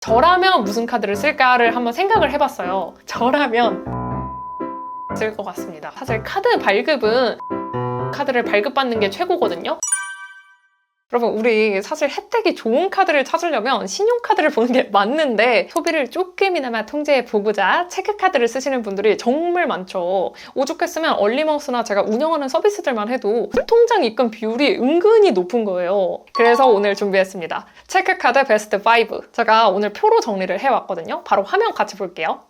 저라면 무슨 카드를 쓸까를 한번 생각을 해봤어요. 저라면 쓸 것 같습니다. 사실 카드 발급은 카드를 발급받는 게 최고거든요. 여러분, 우리 사실 혜택이 좋은 카드를 찾으려면 신용카드를 보는 게 맞는데 소비를 조금이나마 통제해보고자 체크카드를 쓰시는 분들이 정말 많죠. 오죽했으면 얼리머스나 제가 운영하는 서비스들만 해도 통장 입금 비율이 은근히 높은 거예요. 그래서 오늘 준비했습니다. 체크카드 베스트 5. 제가 오늘 표로 정리를 해왔거든요. 바로 화면 같이 볼게요.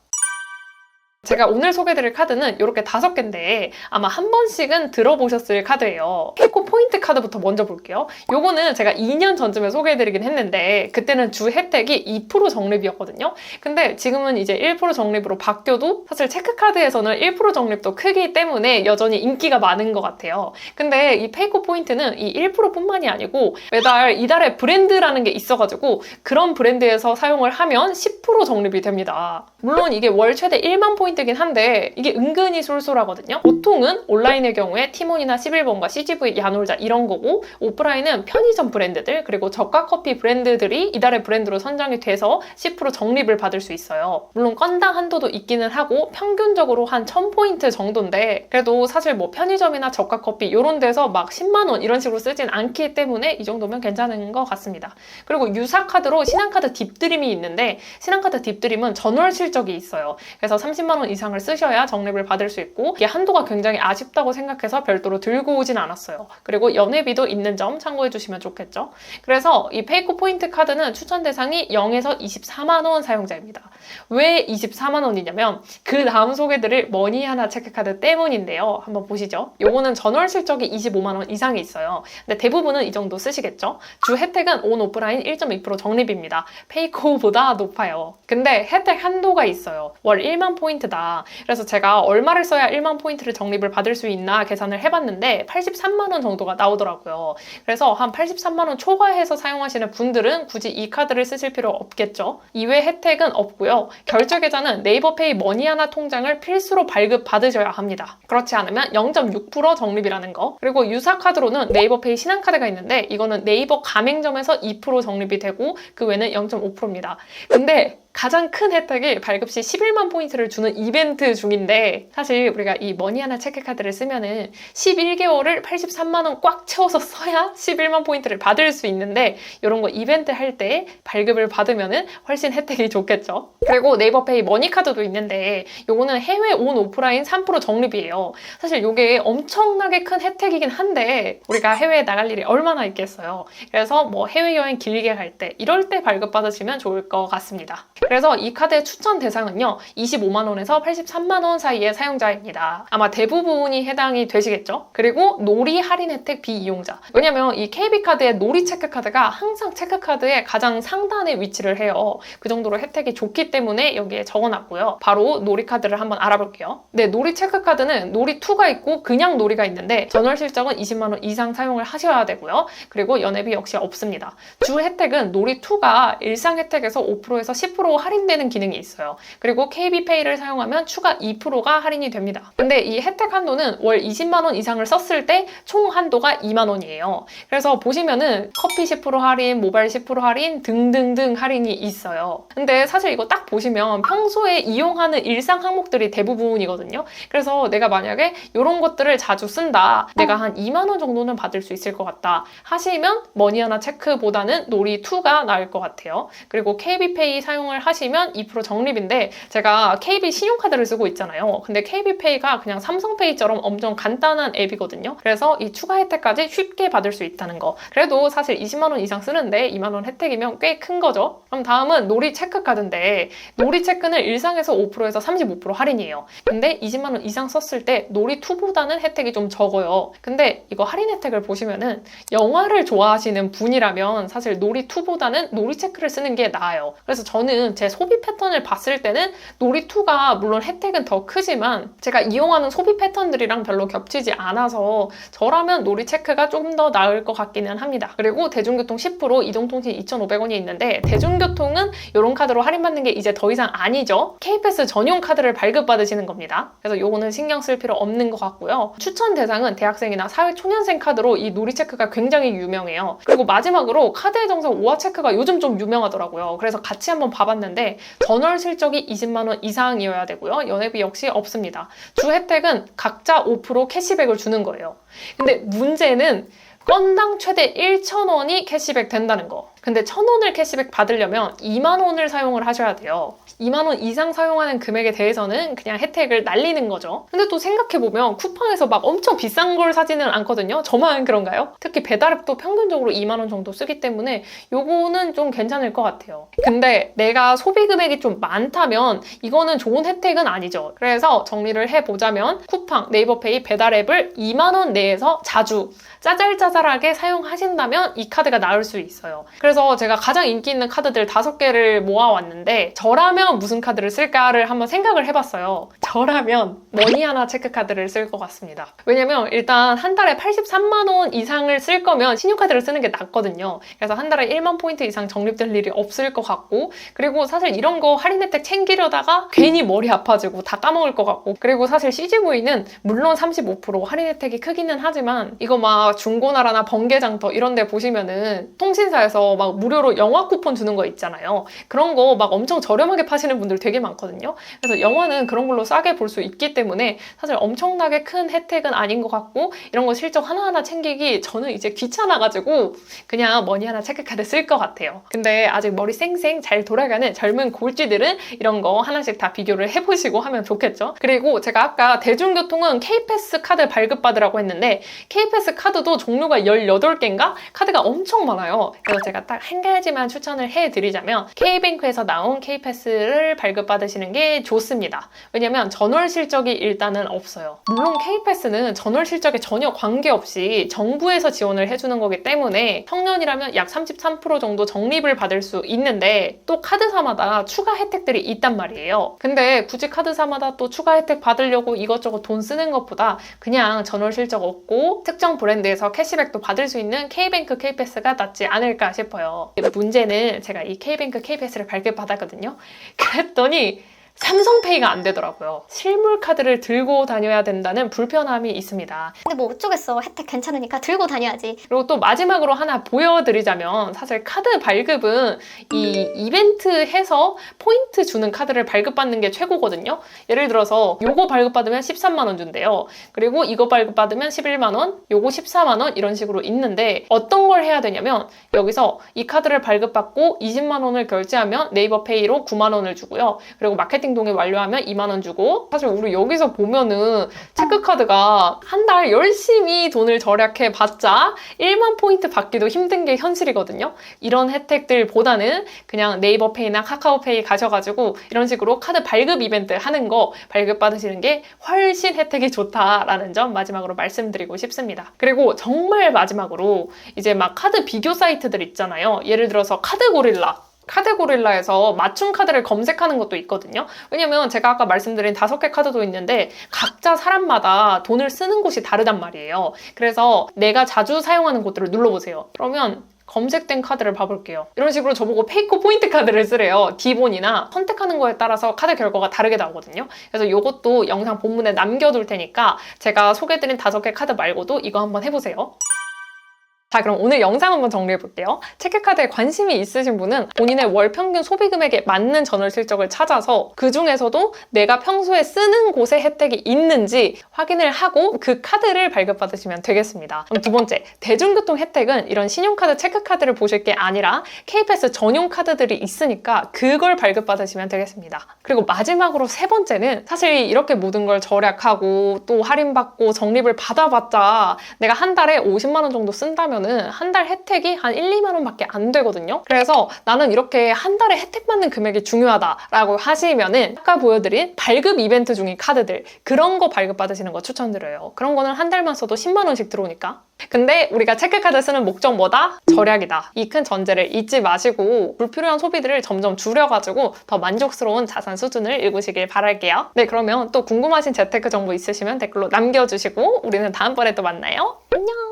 제가 오늘 소개해드릴 카드는 이렇게 5개인데 아마 한 번씩은 들어보셨을 카드예요. 페이코 포인트 카드부터 먼저 볼게요. 요거는 제가 2년 전쯤에 소개해드리긴 했는데 그때는 주 혜택이 2% 적립이었거든요. 근데 지금은 이제 1% 적립으로 바뀌어도 사실 체크카드에서는 1% 적립도 크기 때문에 여전히 인기가 많은 것 같아요. 근데 이 페이코 포인트는 이 1%뿐만이 아니고 매달 이달의 브랜드라는 게 있어가지고 그런 브랜드에서 사용을 하면 10% 적립이 됩니다. 물론 이게 월 최대 1만 포인트긴 한데 이게 은근히 쏠쏠하거든요. 보통은 온라인의 경우에 티몬이나 11번가 CGV, 야놀자 이런 거고 오프라인은 편의점 브랜드들 그리고 저가 커피 브랜드들이 이달의 브랜드로 선정이 돼서 10% 적립을 받을 수 있어요. 물론 건당 한도도 있기는 하고 평균적으로 한 1000포인트 정도인데 그래도 사실 뭐 편의점이나 저가 커피 이런 데서 막 10만 원 이런 식으로 쓰진 않기 때문에 이 정도면 괜찮은 것 같습니다. 그리고 유사카드로 신한카드 딥드림이 있는데 신한카드 딥드림은 전월 실적이 있어요. 그래서 30만 원 이상을 쓰셔야 적립을 받을 수 있고 이게 한도가 굉장히 아쉽다고 생각해서 별도로 들고 오진 않았어요. 그리고 연회비도 있는 점 참고해 주시면 좋겠죠. 그래서 이 페이코 포인트 카드는 추천 대상이 0에서 24만 원 사용자입니다. 왜 24만 원이냐면 그 다음 소개드릴 머니하나 체크카드 때문인데요. 한번 보시죠. 요거는 전월 실적이 25만 원 이상이 있어요. 근데 대부분은 이 정도 쓰시겠죠. 주 혜택은 온 오프라인 1.2% 적립입니다. 페이코보다 높아요. 근데 혜택 한도가 있어요. 월 1만 포인트다. 그래서 제가 얼마를 써야 1만 포인트를 적립을 받을 수 있나 계산을 해봤는데 83만 원 정도가 나오더라고요. 그래서 한 83만 원 초과해서 사용하시는 분들은 굳이 이 카드를 쓰실 필요 없겠죠. 이외 혜택은 없고요. 결제 계좌는 네이버페이 머니하나 통장을 필수로 발급 받으셔야 합니다. 그렇지 않으면 0.6% 적립이라는 거. 그리고 유사 카드로는 네이버페이 신한카드가 있는데 이거는 네이버 가맹점에서 2% 적립이 되고 그 외는 0.5%입니다. 근데 가장 큰 혜택이 발급 시 11만 포인트를 주는 이벤트 중인데 사실 우리가 이 머니하나 체크카드를 쓰면은 11개월을 83만 원 꽉 채워서 써야 11만 포인트를 받을 수 있는데 이런 거 이벤트 할 때 발급을 받으면은 훨씬 혜택이 좋겠죠. 그리고 네이버페이 머니카드도 있는데 요거는 해외 온 오프라인 3% 적립이에요. 사실 요게 엄청나게 큰 혜택이긴 한데 우리가 해외에 나갈 일이 얼마나 있겠어요. 그래서 뭐 해외여행 길게 갈 때 이럴 때 발급 받으시면 좋을 것 같습니다. 그래서 이 카드의 추천 대상은요 25만 원에서 83만 원 사이의 사용자입니다. 아마 대부분이 해당이 되시겠죠? 그리고 놀이 할인 혜택 비이용자. 왜냐면 이 KB카드의 놀이 체크카드가 항상 체크카드의 가장 상단에 위치를 해요. 그 정도로 혜택이 좋기 때문에 여기에 적어놨고요. 바로 놀이카드를 한번 알아볼게요. 네, 놀이 체크카드는 놀이2가 있고 그냥 놀이가 있는데 전월 실적은 20만 원 이상 사용을 하셔야 되고요. 그리고 연회비 역시 없습니다. 주 혜택은 놀이2가 일상 혜택에서 5%에서 10% 할인되는 기능이 있어요. 그리고 KB페이를 사용하면 추가 2%가 할인이 됩니다. 근데 이 혜택 한도는 월 20만 원 이상을 썼을 때 총 한도가 2만 원이에요. 그래서 보시면은 커피 10% 할인, 모바일 10% 할인 등등등 할인이 있어요. 근데 사실 이거 딱 보시면 평소에 이용하는 일상 항목들이 대부분이거든요. 그래서 내가 만약에 이런 것들을 자주 쓴다. 내가 한 2만 원 정도는 받을 수 있을 것 같다. 하시면 머니하나 체크보다는 놀이2가 나을 것 같아요. 그리고 KB페이 사용을 하시면 2% 적립인데 제가 KB 신용카드를 쓰고 있잖아요. 근데 KB페이가 그냥 삼성페이처럼 엄청 간단한 앱이거든요. 그래서 이 추가 혜택까지 쉽게 받을 수 있다는 거. 그래도 사실 20만 원 이상 쓰는데 2만 원 혜택이면 꽤 큰 거죠. 그럼 다음은 놀이 체크카드인데 놀이 체크는 일상에서 5%에서 35% 할인이에요. 근데 20만 원 이상 썼을 때 놀이2보다는 혜택이 좀 적어요. 근데 이거 할인 혜택을 보시면은 영화를 좋아하시는 분이라면 사실 놀이2보다는 놀이 체크를 쓰는 게 나아요. 그래서 저는 제 소비 패턴을 봤을 때는 놀이2가 물론 혜택은 더 크지만 제가 이용하는 소비 패턴들이랑 별로 겹치지 않아서 저라면 놀이 체크가 조금 더 나을 것 같기는 합니다. 그리고 대중교통 10%, 이동통신 2,500원이 있는데 대중교통은 이런 카드로 할인받는 게 이제 더 이상 아니죠. K패스 전용 카드를 발급받으시는 겁니다. 그래서 요거는 신경 쓸 필요 없는 것 같고요. 추천 대상은 대학생이나 사회초년생 카드로 이 놀이 체크가 굉장히 유명해요. 그리고 마지막으로 카드의 정석 5화 체크가 요즘 좀 유명하더라고요. 그래서 같이 한번 봐봤는데 전월 실적이 20만 원 이상이어야 되고요. 연회비 역시 없습니다. 주 혜택은 각자 5% 캐시백을 주는 거예요. 근데 문제는 건당 최대 1,000원이 캐시백 된다는 거. 근데 1,000원을 캐시백 받으려면 2만 원을 사용을 하셔야 돼요. 2만 원 이상 사용하는 금액에 대해서는 그냥 혜택을 날리는 거죠. 근데 또 생각해보면 쿠팡에서 막 엄청 비싼 걸 사지는 않거든요. 저만 그런가요? 특히 배달앱도 평균적으로 2만 원 정도 쓰기 때문에 요거는 좀 괜찮을 것 같아요. 근데 내가 소비 금액이 좀 많다면 이거는 좋은 혜택은 아니죠. 그래서 정리를 해보자면 쿠팡, 네이버페이, 배달앱을 2만 원 내에서 자주 짜잘짜잘하게 사용하신다면 이 카드가 나을 수 있어요. 그래서 제가 가장 인기 있는 카드들 5개를 모아왔는데 저라면 무슨 카드를 쓸까를 한번 생각을 해봤어요. 저라면 머니하나 체크카드를 쓸 것 같습니다. 왜냐면 일단 한 달에 83만 원 이상을 쓸 거면 신용카드를 쓰는 게 낫거든요. 그래서 한 달에 1만 포인트 이상 적립될 일이 없을 것 같고, 그리고 사실 이런 거 할인 혜택 챙기려다가 괜히 머리 아파지고 다 까먹을 것 같고, 그리고 사실 CGV는 물론 35% 할인 혜택이 크기는 하지만 이거 막 중고나라나 번개장터 이런 데 보시면은 통신사에서 막 무료로 영화 쿠폰 주는 거 있잖아요. 그런 거 막 엄청 저렴하게 파시는 분들 되게 많거든요. 그래서 영화는 그런 걸로 싸게 볼 수 있기 때문에 사실 엄청나게 큰 혜택은 아닌 것 같고, 이런 거 실적 하나하나 챙기기 저는 이제 귀찮아가지고 그냥 머니하나 체크카드 쓸 것 같아요. 근데 아직 머리 쌩쌩 잘 돌아가는 젊은 골찌들은 이런 거 하나씩 다 비교를 해보시고 하면 좋겠죠. 그리고 제가 아까 대중교통은 K패스 카드 발급받으라고 했는데 K패스 카드도 종류가 18개인가? 카드가 엄청 많아요. 그래서 제가 딱 한 가지만 추천을 해드리자면 K뱅크에서 나온 K패스를 발급받으시는 게 좋습니다. 왜냐면 전월 실적이 일단은 없어요. 물론 K패스는 전월 실적에 전혀 관계없이 정부에서 지원을 해주는 거기 때문에 청년이라면 약 33% 정도 적립을 받을 수 있는데 또 카드사마다 추가 혜택들이 있단 말이에요. 근데 굳이 카드사마다 또 추가 혜택 받으려고 이것저것 돈 쓰는 것보다 그냥 전월 실적 없고 특정 브랜드에서 캐시백도 받을 수 있는 K뱅크 K패스가 낫지 않을까 싶어요. 문제는 제가 이 K뱅크 K패스를 발급받았거든요. 그랬더니 삼성페이가 안 되더라고요. 실물 카드를 들고 다녀야 된다는 불편함이 있습니다. 근데 뭐 어쩌겠어. 혜택 괜찮으니까 들고 다녀야지. 그리고 또 마지막으로 하나 보여드리자면 사실 카드 발급은 이 이벤트 해서 포인트 주는 카드를 발급받는 게 최고거든요. 예를 들어서 요거 발급받으면 13만 원 준대요. 그리고 이거 발급받으면 11만 원, 요거 14만 원 이런 식으로 있는데 어떤 걸 해야 되냐면 여기서 이 카드를 발급받고 20만 원을 결제하면 네이버페이로 9만 원을 주고요. 그리고 마케팅 동의 완료하면 2만 원 주고, 사실 우리 여기서 보면은 체크카드가 한 달 열심히 돈을 절약해 봤자 1만 포인트 받기도 힘든 게 현실이거든요. 이런 혜택들보다는 그냥 네이버페이나 카카오페이 가셔가지고 이런 식으로 카드 발급 이벤트 하는 거 발급 받으시는 게 훨씬 혜택이 좋다라는 점 마지막으로 말씀드리고 싶습니다. 그리고 정말 마지막으로 이제 막 카드 비교 사이트들 있잖아요. 예를 들어서 카드고릴라에서 맞춤 카드를 검색하는 것도 있거든요. 왜냐면 제가 아까 말씀드린 5개 카드도 있는데 각자 사람마다 돈을 쓰는 곳이 다르단 말이에요. 그래서 내가 자주 사용하는 곳들을 눌러보세요. 그러면 검색된 카드를 봐볼게요. 이런 식으로 저보고 페이커 포인트 카드를 쓰래요. 기본이나 선택하는 거에 따라서 카드 결과가 다르게 나오거든요. 그래서 이것도 영상 본문에 남겨둘 테니까 제가 소개해드린 5개 카드 말고도 이거 한번 해보세요. 자, 그럼 오늘 영상 한번 정리해 볼게요. 체크카드에 관심이 있으신 분은 본인의 월 평균 소비 금액에 맞는 전월 실적을 찾아서 그 중에서도 내가 평소에 쓰는 곳에 혜택이 있는지 확인을 하고 그 카드를 발급받으시면 되겠습니다. 그럼 두 번째, 대중교통 혜택은 이런 신용카드, 체크카드를 보실 게 아니라 K패스 전용 카드들이 있으니까 그걸 발급받으시면 되겠습니다. 그리고 마지막으로 세 번째는 사실 이렇게 모든 걸 절약하고 또 할인받고 적립을 받아봤자 내가 한 달에 50만 원 정도 쓴다면 한 달 혜택이 한 1, 2만 원밖에 안 되거든요. 그래서 나는 이렇게 한 달에 혜택 받는 금액이 중요하다라고 하시면은 아까 보여드린 발급 이벤트 중인 카드들 그런 거 발급 받으시는 거 추천드려요. 그런 거는 한 달만 써도 10만 원씩 들어오니까. 근데 우리가 체크카드 쓰는 목적 뭐다? 절약이다. 이 큰 전제를 잊지 마시고 불필요한 소비들을 점점 줄여가지고 더 만족스러운 자산 수준을 읽으시길 바랄게요. 네, 그러면 또 궁금하신 재테크 정보 있으시면 댓글로 남겨주시고 우리는 다음번에 또 만나요. 안녕!